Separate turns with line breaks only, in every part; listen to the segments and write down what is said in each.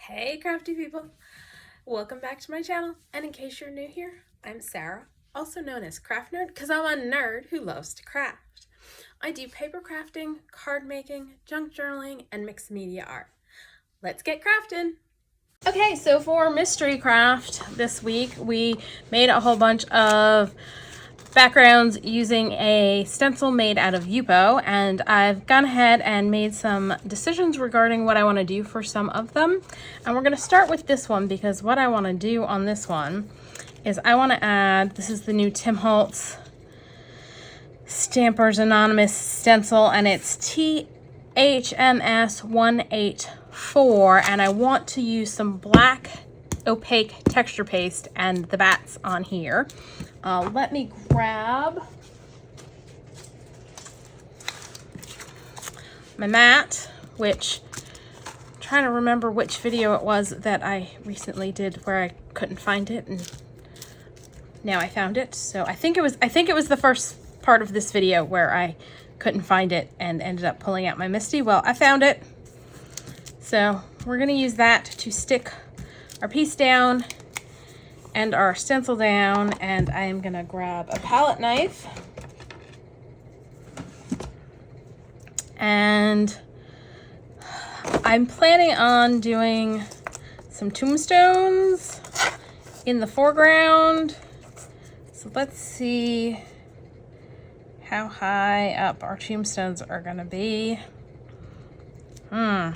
Hey crafty people! Welcome back to my channel, and in case you're new here, I'm Sarah, also known as Craft Nerd because I'm a nerd who loves to craft. I do paper crafting, card making, junk journaling, and mixed media art. Let's get crafting! Okay, so for mystery craft this week, we made a whole bunch of backgrounds using a stencil made out of Yupo, and I've gone ahead and made some decisions regarding what I want to do for some of them. And we're going to start with this one because what I want to do on this one is I want to add, this is the new Tim Holtz Stampers Anonymous stencil, and it's THMS 184, and I want to use some black opaque texture paste and the bats on here. Let me grab my mat, which I'm trying to remember which video it was that I recently did where I couldn't find it, and now I found it. So I think it was the first part of this video where I couldn't find it and ended up pulling out my Misty. Well, I found it. So we're gonna use that to stick our piece down and our stencil down, and I am gonna grab a palette knife and I'm planning on doing some tombstones in the foreground. So let's see how high up our tombstones are gonna be. I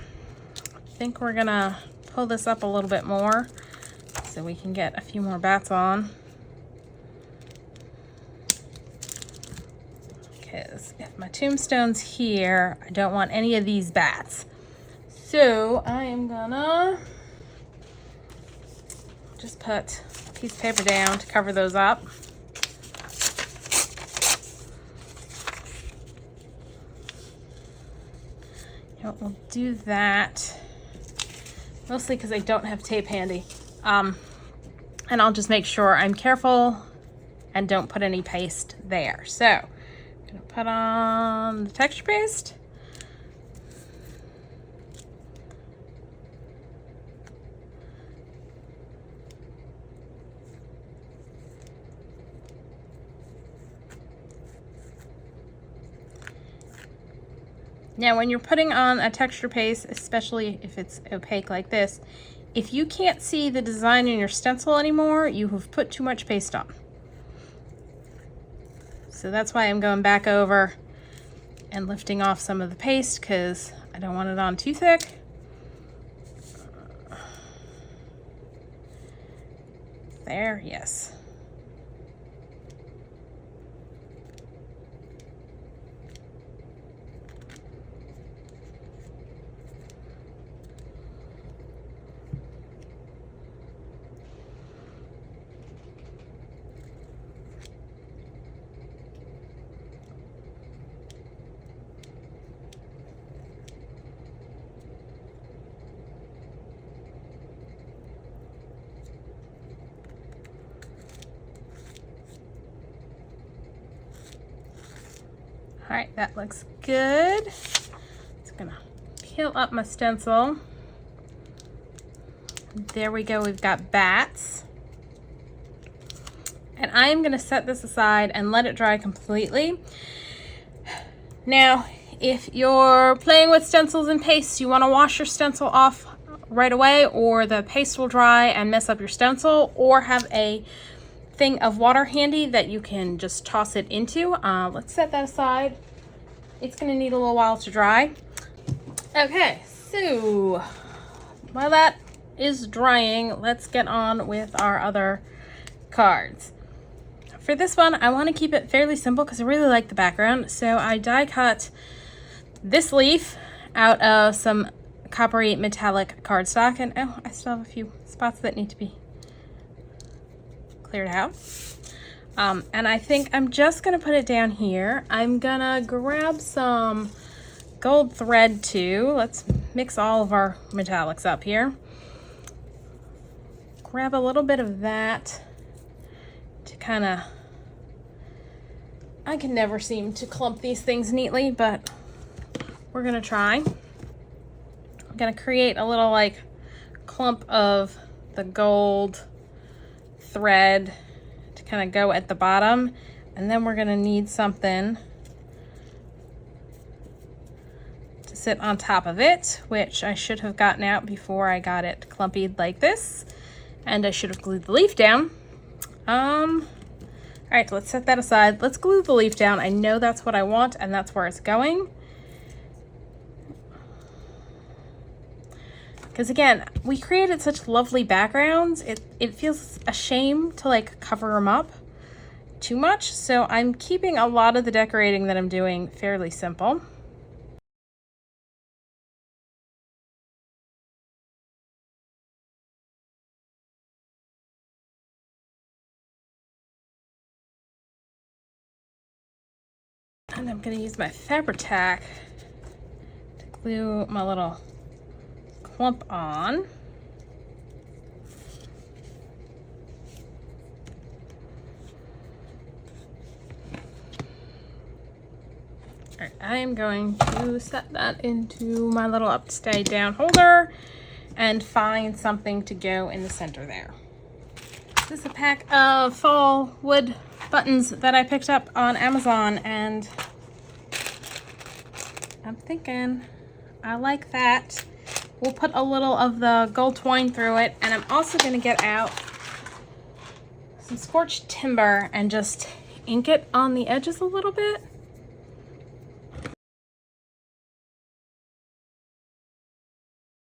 think we're gonna pull this up a little bit more so we can get a few more bats on. Because if my tombstone's here, I don't want any of these bats. So I am gonna just put a piece of paper down to cover those up. And we'll do that mostly because I don't have tape handy. And I'll just make sure I'm careful and don't put any paste there. So I'm gonna put on the texture paste. Now, when you're putting on a texture paste, especially if it's opaque like this, if you can't see the design in your stencil anymore, you have put too much paste on. So that's why I'm going back over and lifting off some of the paste because I don't want it on too thick. There, yes. All right, that looks good. Just gonna peel up my stencil. There we go, we've got bats. And I am gonna set this aside and let it dry completely. Now, if you're playing with stencils and paste, you wanna wash your stencil off right away, or the paste will dry and mess up your stencil, or have a thing of water handy that you can just toss it into. Let's set that aside. It's gonna need a little while to dry. Okay, so while that is drying, let's get on with our other cards. For this one, I want to keep it fairly simple because I really like the background. So I die cut this leaf out of some coppery metallic cardstock, and oh, I still have a few spots that need to be cleared out. And I think I'm just gonna put it down here. I'm gonna grab some gold thread too. Let's mix all of our metallics up here. Grab a little bit of that to kind of, I can never seem to clump these things neatly, but we're gonna try. I'm gonna create a little like clump of the gold thread to kind of go at the bottom, and then we're going to need something to sit on top of it, which I should have gotten out before I got it clumpied like this, and I should have glued the leaf down. All right, let's set that aside. Let's glue the leaf down. I know that's what I want, and that's where it's going. Because again, we created such lovely backgrounds, it feels a shame to like cover them up too much. So I'm keeping a lot of the decorating that I'm doing fairly simple. And I'm going to use my Fabri-Tac to glue my little clump on. All right, I am going to set that into my little upside down holder and find something to go in the center there. This is a pack of fall wood buttons that I picked up on Amazon, and I'm thinking I like that. We'll put a little of the gold twine through it, and I'm also going to get out some scorched timber and just ink it on the edges a little bit.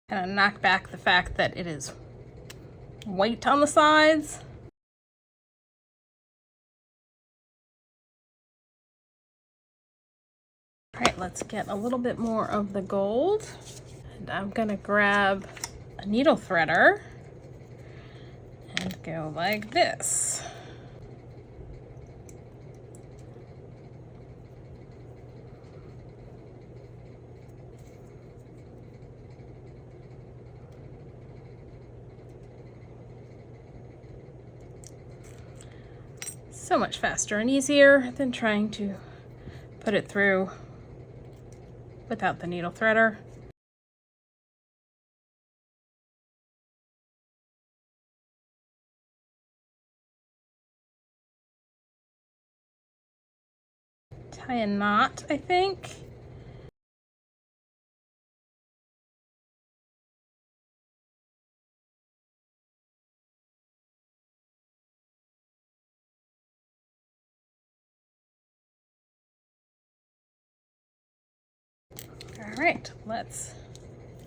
Kind of knock back the fact that it is white on the sides. All right, let's get a little bit more of the gold. And I'm gonna grab a needle threader and go like this. So much faster and easier than trying to put it through without the needle threader. Tie a knot, I think. All right, let's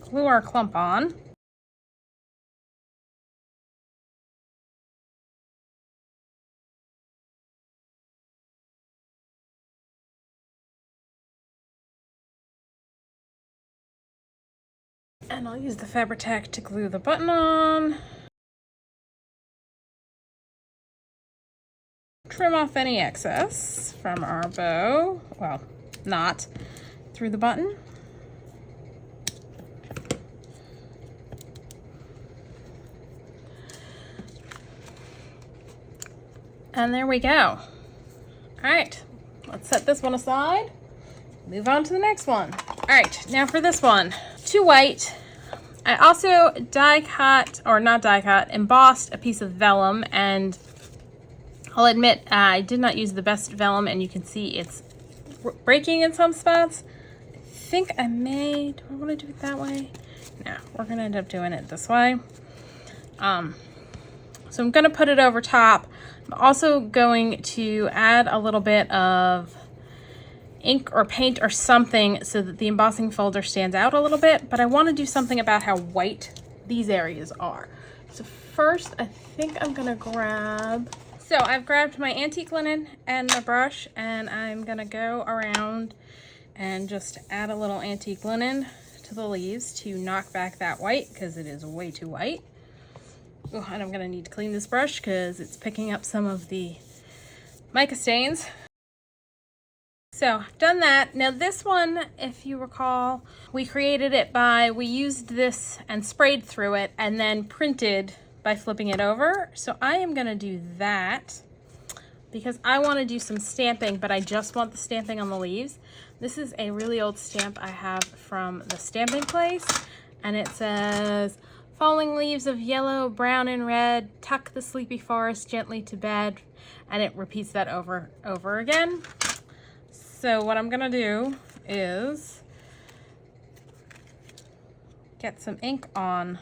glue our clump on. And I'll use the Fabri-Tac to glue the button on. Trim off any excess from our bow, well, not through the button. And there we go. All right, let's set this one aside. Move on to the next one. All right, now for this one, 2 white. I also die cut, or not die cut, embossed a piece of vellum, and I'll admit I did not use the best vellum, and you can see it's breaking in some spots. I think I may, do I want to do it that way? No, we're gonna end up doing it this way. So I'm gonna put it over top. I'm also going to add a little bit of ink or paint or something so that the embossing folder stands out a little bit, but I want to do something about how white these areas are. So first, I think I'm gonna grab, so I've grabbed my antique linen and my brush, and I'm gonna go around and just add a little antique linen to the leaves to knock back that white, because it is way too white. Oh, and I'm gonna need to clean this brush because it's picking up some of the mica stains. So I've done that. Now this one, if you recall, we created it by, we used this and sprayed through it and then printed by flipping it over. So I am gonna do that because I wanna do some stamping, but I just want the stamping on the leaves. This is a really old stamp I have from the Stampin Place, and it says Falling leaves of yellow, brown, and red, tuck the sleepy forest gently to bed, and it repeats that over again. So what I'm gonna do is get some ink on.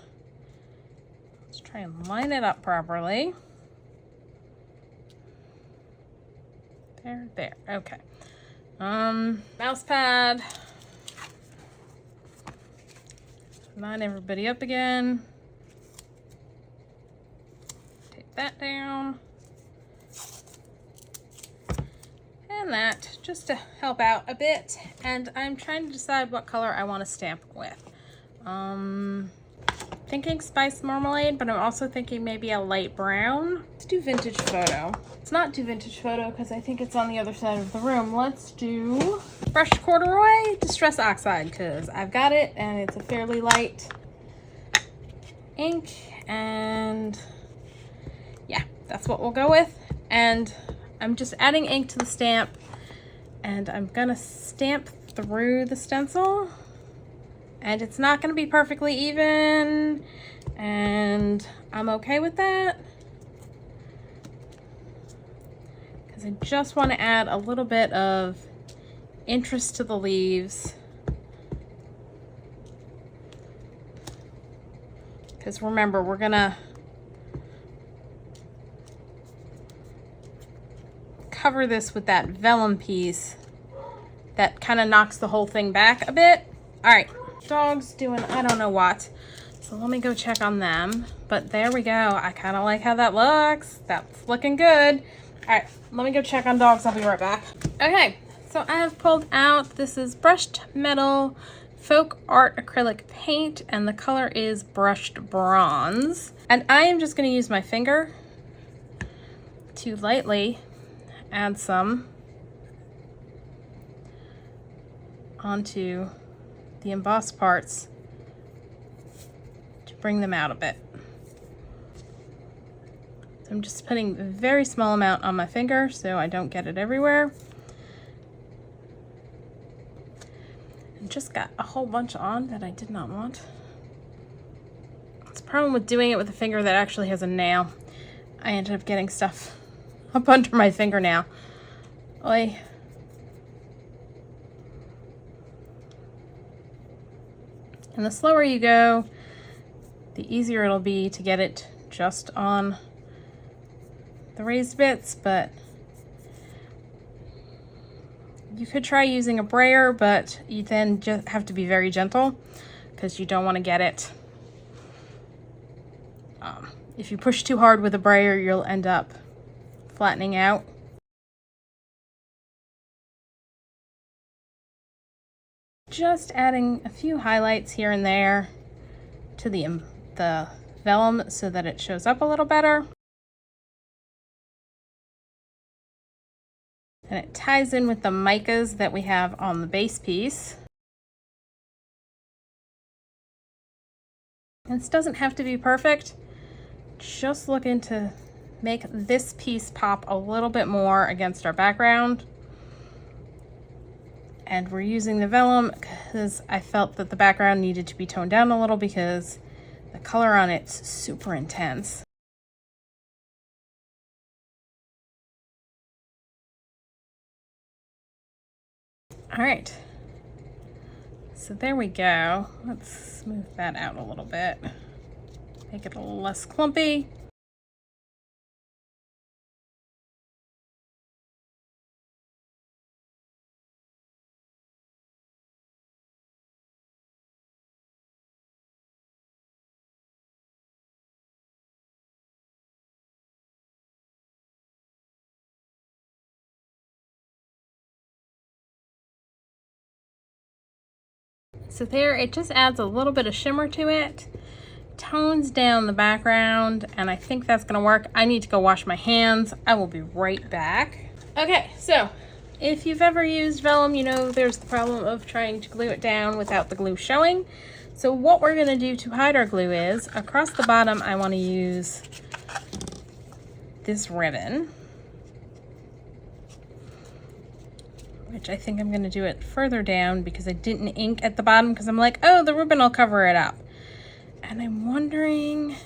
Let's try and line it up properly. There, okay. Mouse pad. Line everybody up again. Take that down. And that, just to help out a bit. And I'm trying to decide what color I want to stamp with. Thinking Spice Marmalade, but I'm also thinking maybe a light brown. Let's do Vintage Photo. Let's not do Vintage Photo because I think it's on the other side of the room. Let's do Brushed Corduroy Distress Oxide because I've got it and it's a fairly light ink. And yeah, that's what we'll go with. And I'm just adding ink to the stamp and I'm gonna stamp through the stencil. And it's not going to be perfectly even, and I'm okay with that because I just want to add a little bit of interest to the leaves, because remember, we're going to cover this with that vellum piece that kind of knocks the whole thing back a bit. All right. Dog's doing I don't know what, so let me go check on them. But there we go. I kind of like how that looks. That's looking good. All right, let me go check on dogs. I'll be right back. Okay, so I have pulled out, this is Brushed Metal Folk Art Acrylic Paint, and the color is Brushed Bronze. And I am just going to use my finger to lightly add some onto the embossed parts to bring them out a bit. So I'm just putting a very small amount on my finger so I don't get it everywhere. And just got a whole bunch on that I did not want. It's a problem with doing it with a finger that actually has a nail. I ended up getting stuff up under my fingernail. Oy. And the slower you go, the easier it'll be to get it just on the raised bits, but you could try using a brayer, but you then just have to be very gentle because you don't want to get it. If you push too hard with a brayer, you'll end up flattening out. Just adding a few highlights here and there to the vellum so that it shows up a little better. And it ties in with the micas that we have on the base piece. And this doesn't have to be perfect. Just looking to make this piece pop a little bit more against our background. And we're using the vellum because I felt that the background needed to be toned down a little because the color on it's super intense. All right, so there we go. Let's smooth that out a little bit, make it a little less clumpy. So there, it just adds a little bit of shimmer to it, tones down the background, and I think that's gonna work. I need to go wash my hands. I will be right back. Okay, so if you've ever used vellum, you know there's the problem of trying to glue it down without the glue showing. So what we're gonna do to hide our glue is, across the bottom, I wanna use this ribbon, which I think I'm gonna do it further down because I didn't ink at the bottom because I'm like, oh, the ribbon will cover it up. And I'm wondering,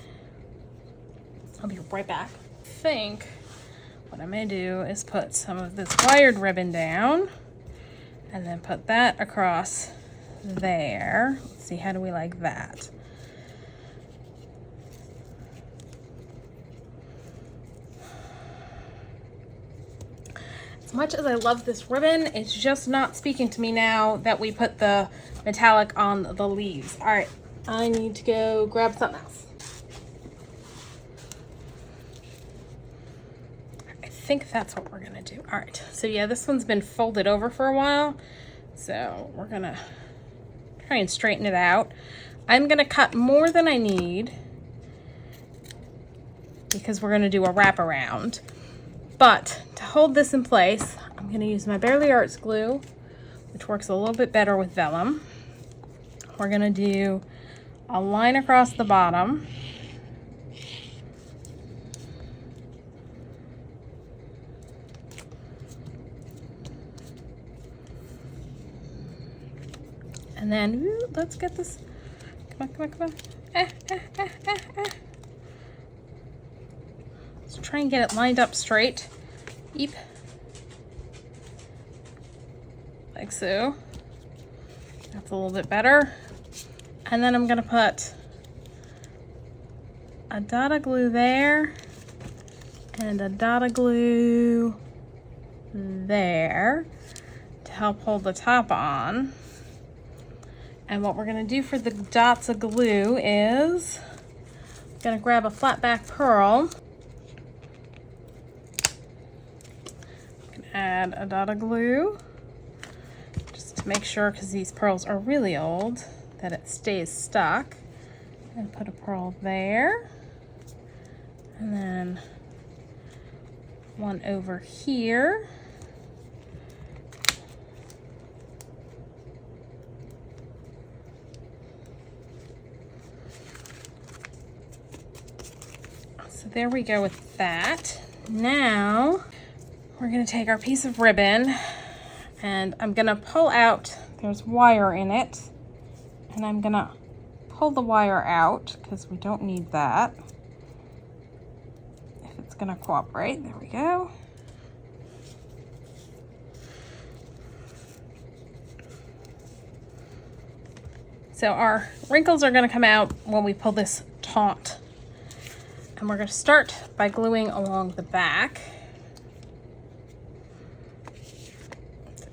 I'll be right back. I think what I'm gonna do is put some of this wired ribbon down and then put that across there. Let's see, how do we like that? As much as I love this ribbon, it's just not speaking to me now that we put the metallic on the leaves. All right, I need to go grab something else. I think that's what we're gonna do. All right, so yeah, this one's been folded over for a while, so we're gonna try and straighten it out. I'm gonna cut more than I need because we're gonna do a wraparound. But to hold this in place, I'm gonna use my Barely Arts glue, which works a little bit better with vellum. We're gonna do a line across the bottom. And then, ooh, let's get this, come on, come on, come on. Let's try and get it lined up straight. Eep. Like so. That's a little bit better. And then I'm gonna put a dot of glue there and a dot of glue there to help hold the top on. And what we're gonna do for the dots of glue is I'm gonna grab a flat back pearl, add a dot of glue just to make sure, because these pearls are really old, that it stays stuck. And put a pearl there, and then one over here. So there we go with that. Now we're gonna take our piece of ribbon and I'm gonna pull out, there's wire in it, and I'm gonna pull the wire out because we don't need that. If it's gonna cooperate, there we go. So our wrinkles are gonna come out when we pull this taut. And we're gonna start by gluing along the back.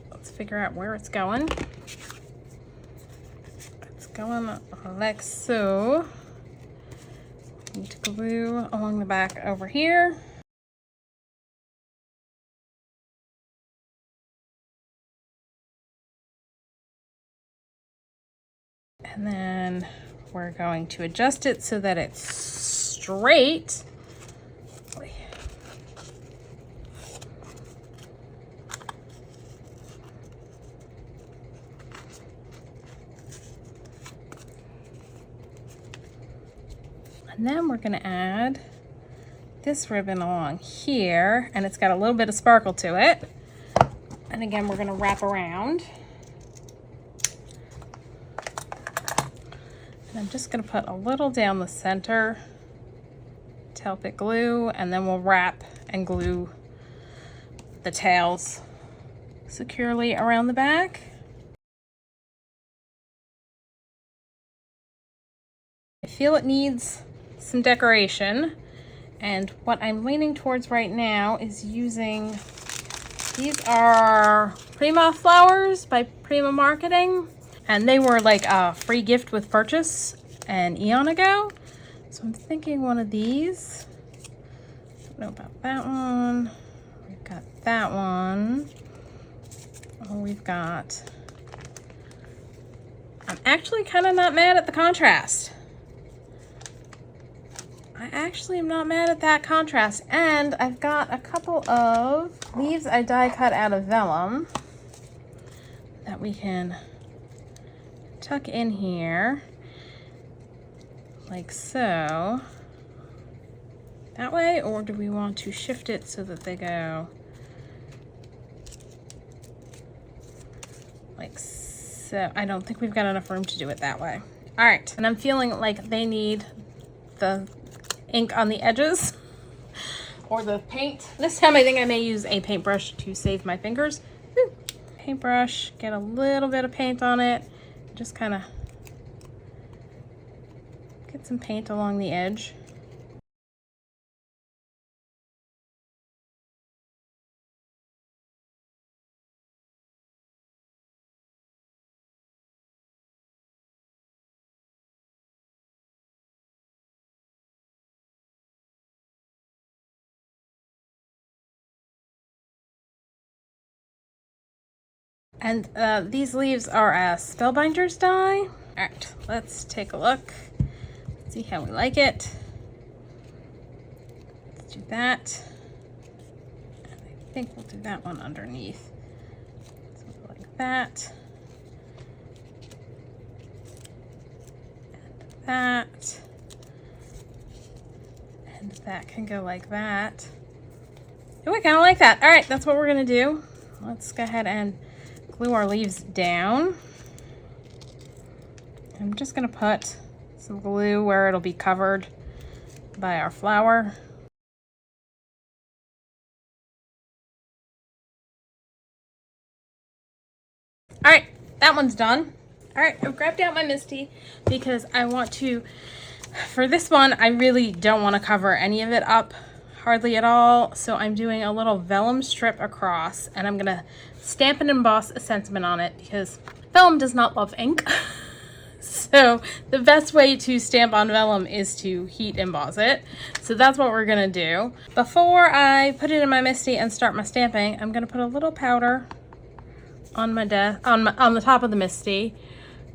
Let's figure out where it's going. It's going like so. Need to glue along the back over here. And then we're going to adjust it so that it's straight. And then we're going to add this ribbon along here, and it's got a little bit of sparkle to it. And again, we're going to wrap around. And I'm just going to put a little down the center to help it glue, and then we'll wrap and glue the tails securely around the back. I feel it needs some decoration, and what I'm leaning towards right now is using, these are Prima flowers by Prima Marketing, and they were like a free gift with purchase an eon ago. So I'm thinking one of these. I don't know about that one. We've got that one. Oh, we've got, I'm actually kind of not mad at the contrast. I actually am not mad at that contrast. And I've got a couple of leaves I die cut out of vellum that we can tuck in here like so. That way, or do we want to shift it so that they go like so? I don't think we've got enough room to do it that way. All right, and I'm feeling like they need the ink on the edges or the paint. This time I think I may use a paintbrush to save my fingers. Woo. Paintbrush, get a little bit of paint on it. Just kind of get some paint along the edge. And these leaves are a Spellbinders die. All right, let's take a look. See how we like it. Let's do that. And I think we'll do that one underneath. So like that. And that. And that can go like that. Oh, I kind of like that. All right, that's what we're gonna do. Let's go ahead and glue our leaves down. I'm just gonna put some glue where it'll be covered by our flower. All right, that one's done. All right, I've grabbed out my Misty because I want to, for this one, I really don't want to cover any of it up, hardly at all. So I'm doing a little vellum strip across, and I'm gonna stamp and emboss a sentiment on it because vellum does not love ink. So the best way to stamp on vellum is to heat emboss it. So that's what we're gonna do. Before I put it in my Misty and start my stamping, I'm gonna put a little powder on my on the top of the Misty.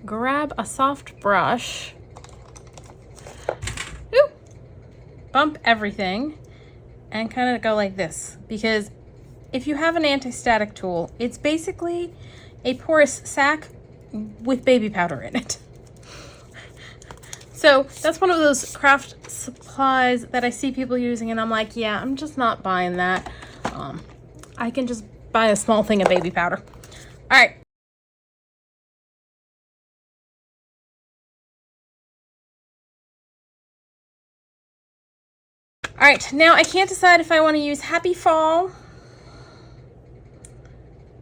Grab a soft brush. Ooh, bump everything and kind of go like this, because if you have an anti-static tool, it's basically a porous sack with baby powder in it. So that's one of those craft supplies that I see people using, and I'm like, yeah, I'm just not buying that. I can just buy a small thing of baby powder. All right. All right, now I can't decide if I want to use Happy Fall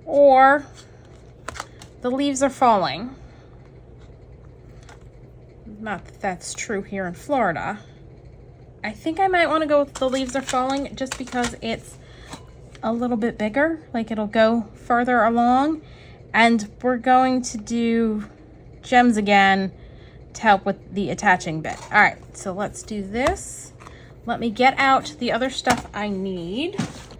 or The Leaves Are Falling. Not that that's true here in Florida. I think I might want to go with The Leaves Are Falling just because it's a little bit bigger, like it'll go further along. And we're going to do gems again to help with the attaching bit. All right, so let's do this. Let me get out the other stuff I need.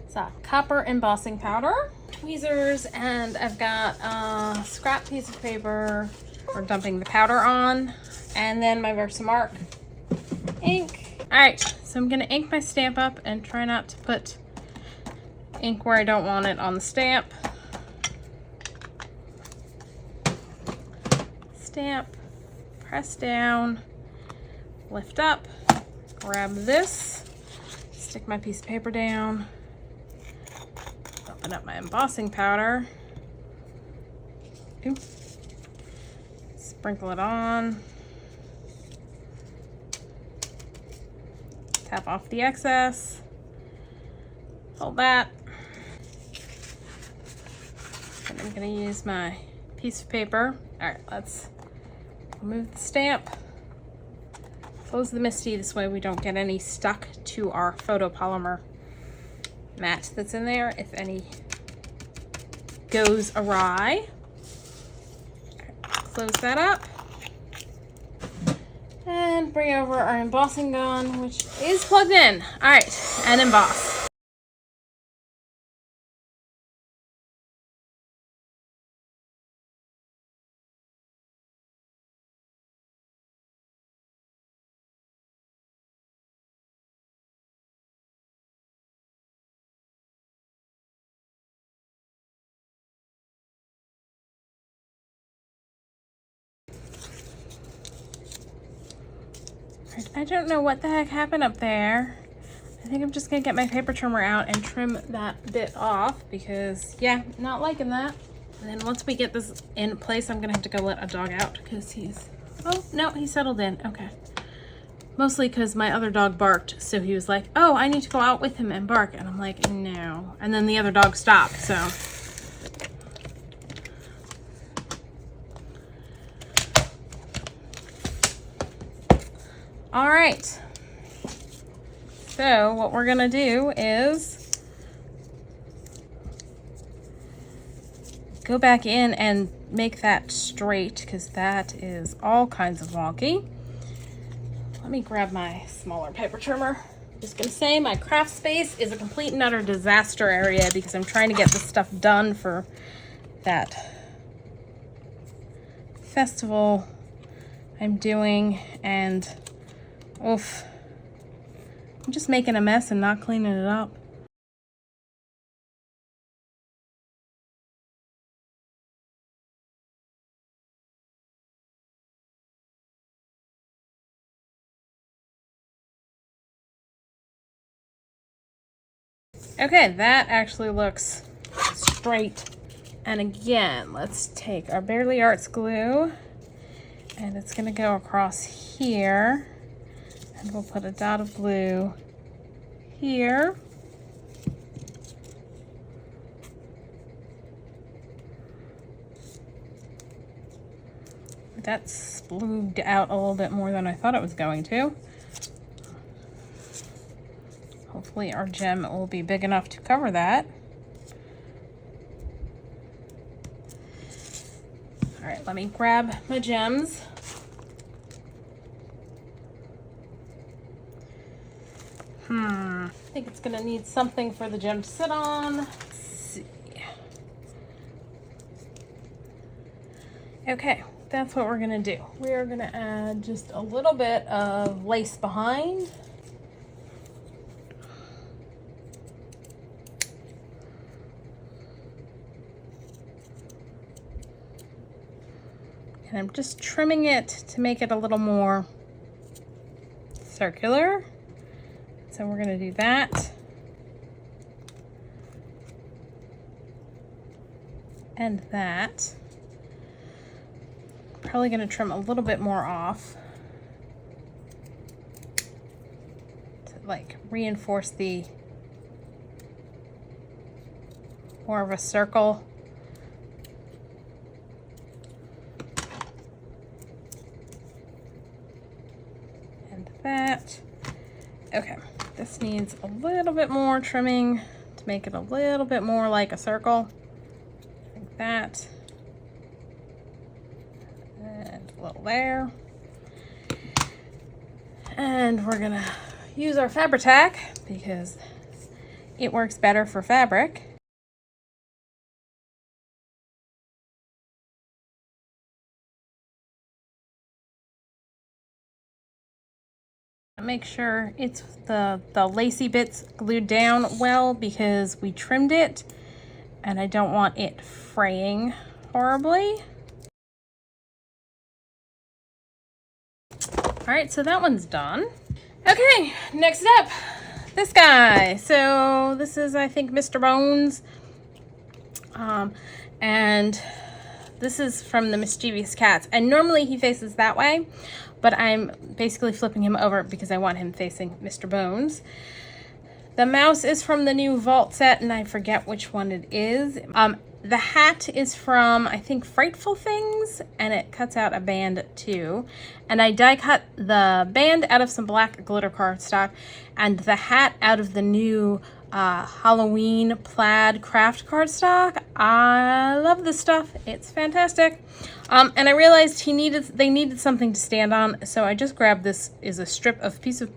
So copper embossing powder, tweezers, and I've got a scrap piece of paper for dumping the powder on, and then my Versamark ink. All right, so I'm gonna ink my stamp up and try not to put ink where I don't want it on the stamp. Stamp, press down, lift up, grab this, stick my piece of paper down, open up my embossing powder, ooh, sprinkle it on, tap off the excess, hold that, and I'm gonna use my piece of paper. All right, let's remove the stamp. Close the Misty, this way we don't get any stuck to our photopolymer mat that's in there if any goes awry. Close that up. And bring over our embossing gun, which is plugged in. All right, and emboss. I don't know what the heck happened up there. I think I'm just gonna get my paper trimmer out and trim that bit off because, yeah, not liking that. And then once we get this in place, I'm gonna have to go let a dog out because he's Oh, no, he settled in. Okay. Mostly because my other dog barked, so he was like, oh, I need to go out with him and bark. And I'm like, no. And then the other dog stopped, so. All right. So what we're gonna do is go back in and make that straight, because that is all kinds of wonky. Let me grab my smaller paper trimmer. Just gonna say my craft space is a complete and utter disaster area because I'm trying to get this stuff done for that festival I'm doing, and oof, I'm just making a mess and not cleaning it up. Okay, that actually looks straight. And again, let's take our Barely Arts glue, and it's gonna go across here, and we'll put a dot of glue here. That splooged out a little bit more than I thought it was going to. Hopefully our gem will be big enough to cover that. All right, let me grab my gems. I think it's gonna need something for the gem to sit on. Let's see. Okay, that's what we're gonna do. We are gonna add just a little bit of lace behind. And I'm just trimming it to make it a little more circular. So we're gonna do that. And that. Probably gonna trim a little bit more off to like reinforce the more of a circle. And that. Okay, this needs a little bit more trimming to make it a little bit more like a circle. Like that. And a little there. And we're gonna use our Fabri-Tac because it works better for fabric. Make sure it's the lacy bits glued down well because we trimmed it and I don't want it fraying horribly. All right, so that one's done. Okay, next up, this guy. So this is, I think, Mr. Bones. And this is from the Mischievous cats. And normally he faces that way, but I'm basically flipping him over because I want him facing Mr. Bones. The mouse is from the new Vault set, and I forget which one it is. The hat is from, I think, Frightful Things, and it cuts out a band too. And I die cut the band out of some black glitter cardstock, and the hat out of the new Halloween plaid craft cardstock. I love this stuff. It's fantastic. And I realized they needed something to stand on, so I just grabbed this is a strip of piece of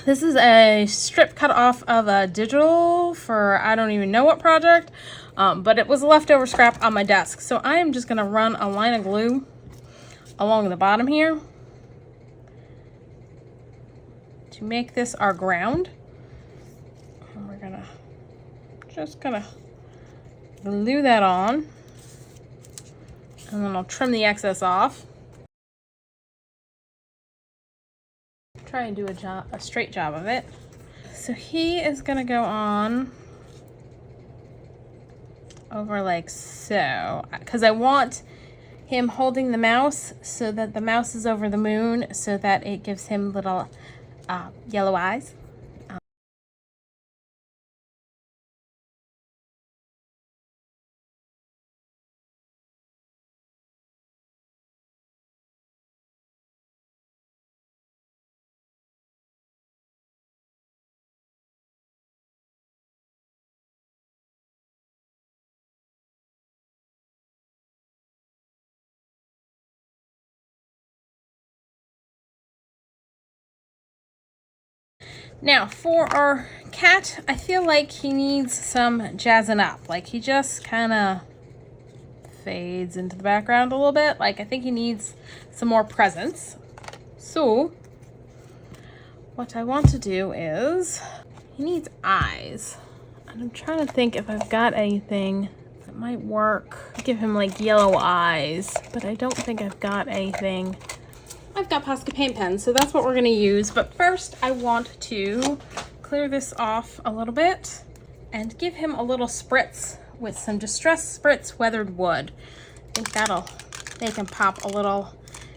This is a strip cut off of a digital for I don't even know what project, but it was a leftover scrap on my desk. So I am just gonna run a line of glue along the bottom here to make this our ground. And we're just gonna glue that on, and then I'll trim the excess off. Try and do a straight job of it. So he is gonna go on over like so, because I want him holding the mouse so that the mouse is over the moon so that it gives him little yellow eyes. Now, for our cat, I feel like he needs some jazzing up. Like, he just kind of fades into the background a little bit. Like, I think he needs some more presence. So, what I want to do is, he needs eyes. And I'm trying to think if I've got anything that might work. Give him, like, yellow eyes. But I don't think I've got anything. I've got Posca paint pens, so that's what we're going to use. But first, I want to clear this off a little bit and give him a little spritz with some Distress Spritz Weathered Wood. I think that'll make him pop a little.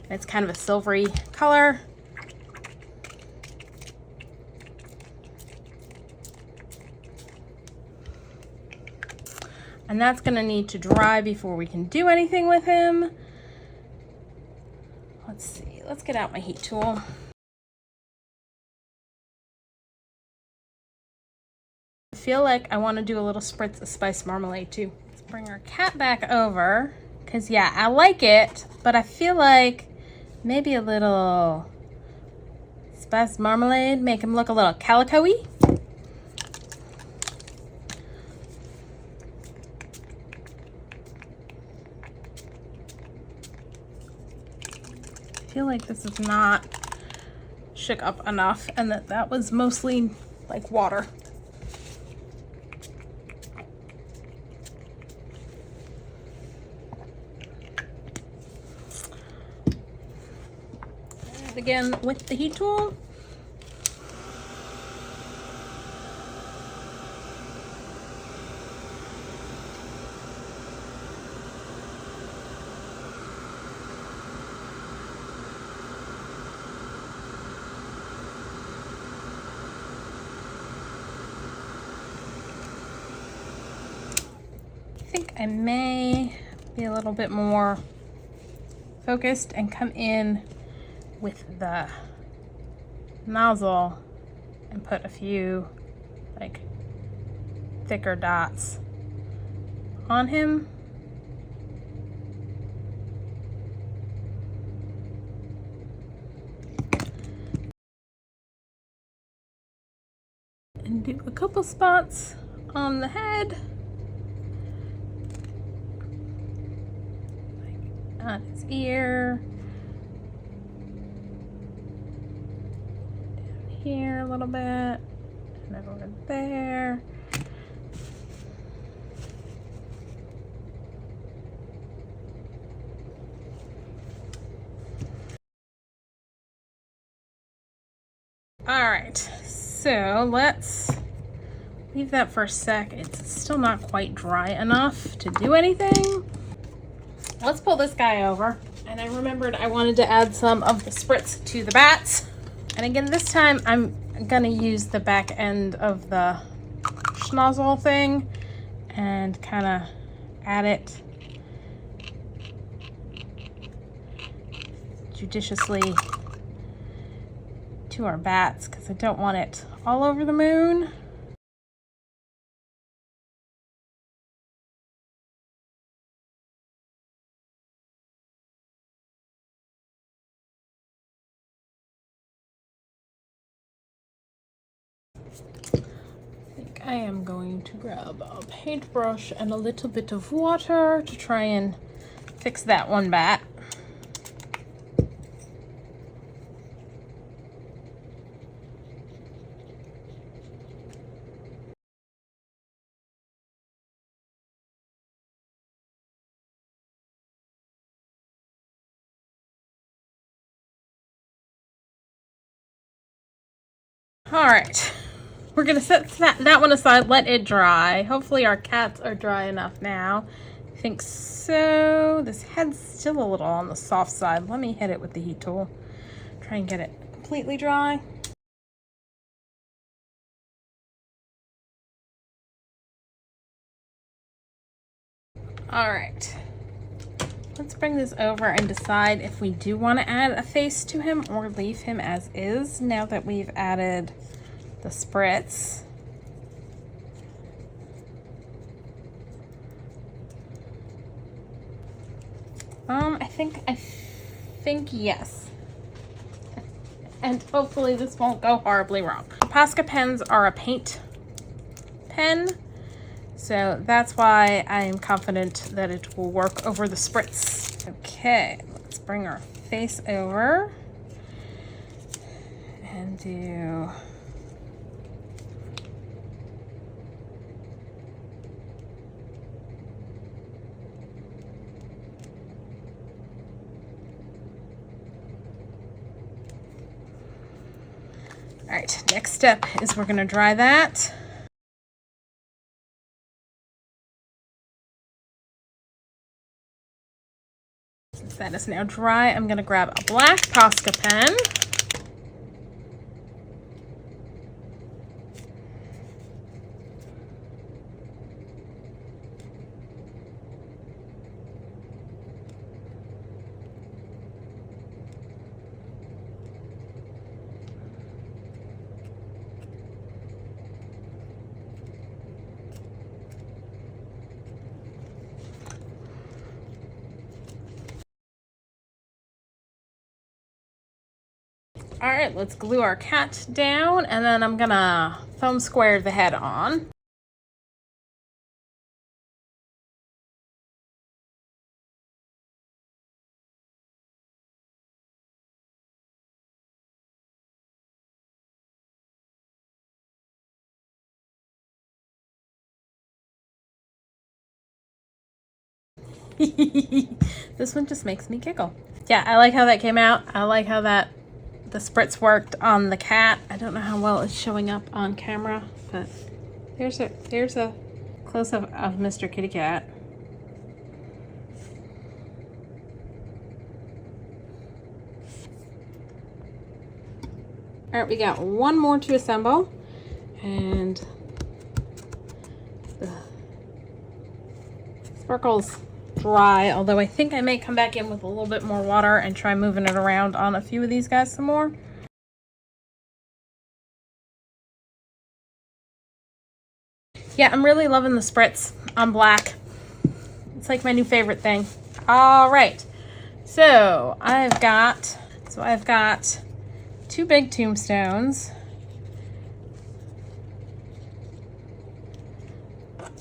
And it's kind of a silvery color. And that's going to need to dry before we can do anything with him. Let's see. Let's get out my heat tool. I feel like I want to do a little spritz of spiced marmalade too. Let's bring our cat back over. Because yeah, I like it, but I feel like maybe a little spiced marmalade make him look a little calico-y. I feel like this is not shook up enough and that was mostly like water. And again with the heat tool. I think I may be a little bit more focused and come in with the nozzle and put a few like thicker dots on him. And do a couple spots on the head. On his ear, down here a little bit, and then over there. All right, so let's leave that for a sec. It's still not quite dry enough to do anything. Let's pull this guy over. And I remembered I wanted to add some of the spritz to the bats. And again, this time I'm gonna use the back end of the schnozzle thing and kind of add it judiciously to our bats because I don't want it all over the moon. I am going to grab a paintbrush and a little bit of water to try and fix that one bat. All right. We're gonna set that one aside, let it dry. Hopefully our cats are dry enough now. I think so. This head's still a little on the soft side. Let me hit it with the heat tool. Try and get it completely dry. All right. Let's bring this over and decide if we do want to add a face to him or leave him as is now that we've added the spritz. I think yes. And hopefully this won't go horribly wrong. Posca pens are a paint pen, so that's why I am confident that it will work over the spritz. Okay, let's bring our face over and do all right, next step is we're gonna dry that. Since that is now dry, I'm gonna grab a black Posca pen. All right, let's glue our cat down, and then I'm gonna foam square the head on. This one just makes me giggle. Yeah, I like how that came out. I like how the spritz worked on the cat. I don't know how well it's showing up on camera, but there's a close-up of Mr. Kitty Cat. All right, we got one more to assemble, and the sparkle's dry, although I think I may come back in with a little bit more water and try moving it around on a few of these guys some more. Yeah, I'm really loving the spritz on black. It's like my new favorite thing. All right, so I've got two big tombstones,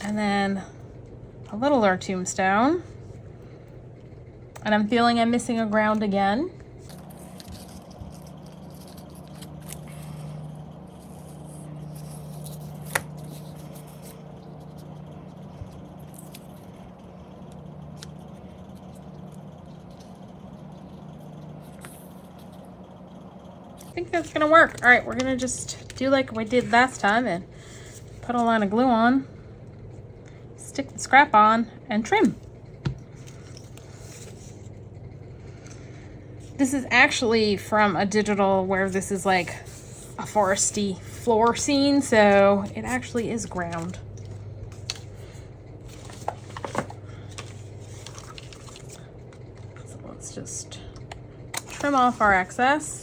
and then a littler tombstone, and I'm feeling I'm missing a ground again. I think that's gonna work. All right, we're gonna just do like we did last time and put a line of glue on, stick the scrap on, and trim. This is actually from a digital where this is like a foresty floor scene, so it actually is ground. So let's just trim off our excess.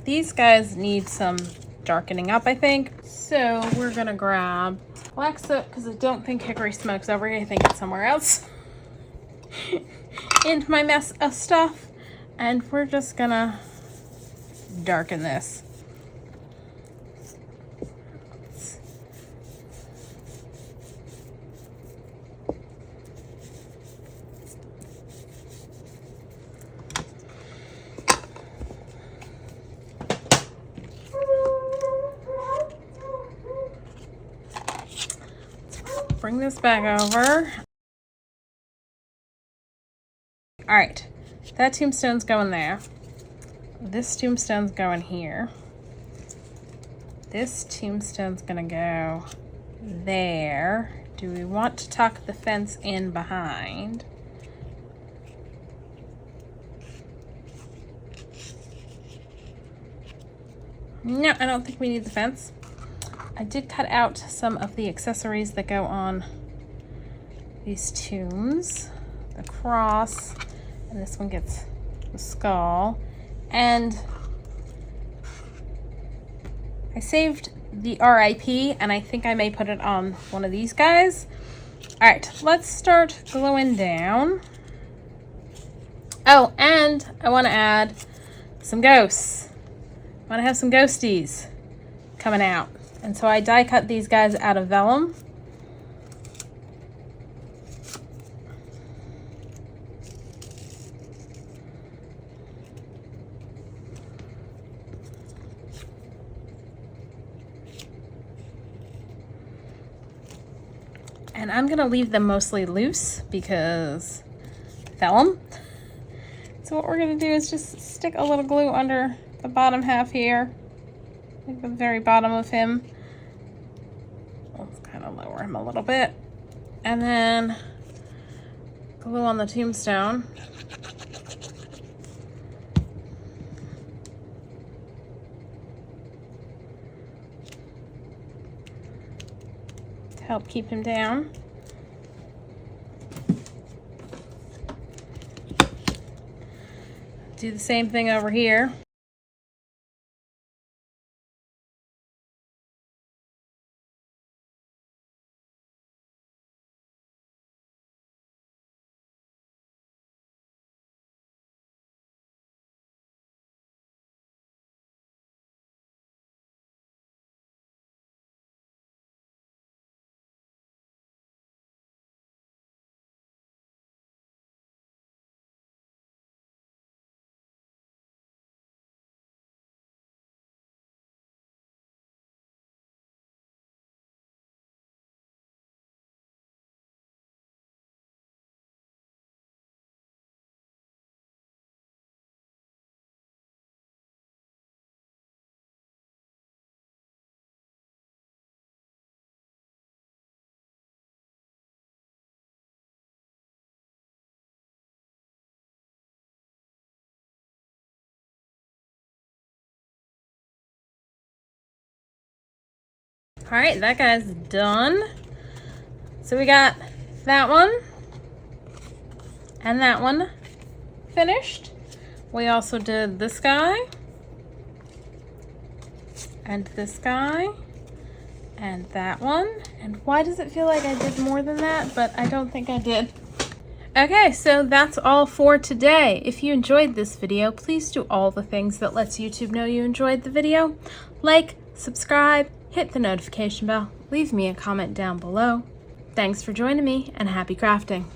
These guys need some darkening up, I think. So we're gonna grab black soot, because I don't think hickory smoke's over here. I think it's somewhere else in my mess of stuff. And we're just gonna darken this. Bring this back over. All right, that tombstone's going there. this tombstone's going here. This tombstone's gonna go there. Do we want to tuck the fence in behind? No, I don't think we need the fence. I did cut out some of the accessories that go on these tombs. The cross, and this one gets the skull. And I saved the RIP, and I think I may put it on one of these guys. All right, let's start gluing down. Oh, and I want to add some ghosts. I want to have some ghosties coming out. And so I die cut these guys out of vellum. And I'm gonna leave them mostly loose because vellum. So what we're gonna do is just stick a little glue under the bottom half here, like the very bottom of him. Let's kind of lower him a little bit. And then glue on the tombstone. To help keep him down. Do the same thing over here. All right, that guy's done. So we got that one and that one finished. We also did this guy and this guy and that one. And why does it feel like I did more than that? But I don't think I did. Okay, so that's all for today. If you enjoyed this video, please do all the things that lets YouTube know you enjoyed the video. Like, subscribe, hit the notification bell, leave me a comment down below. Thanks for joining me, and happy crafting.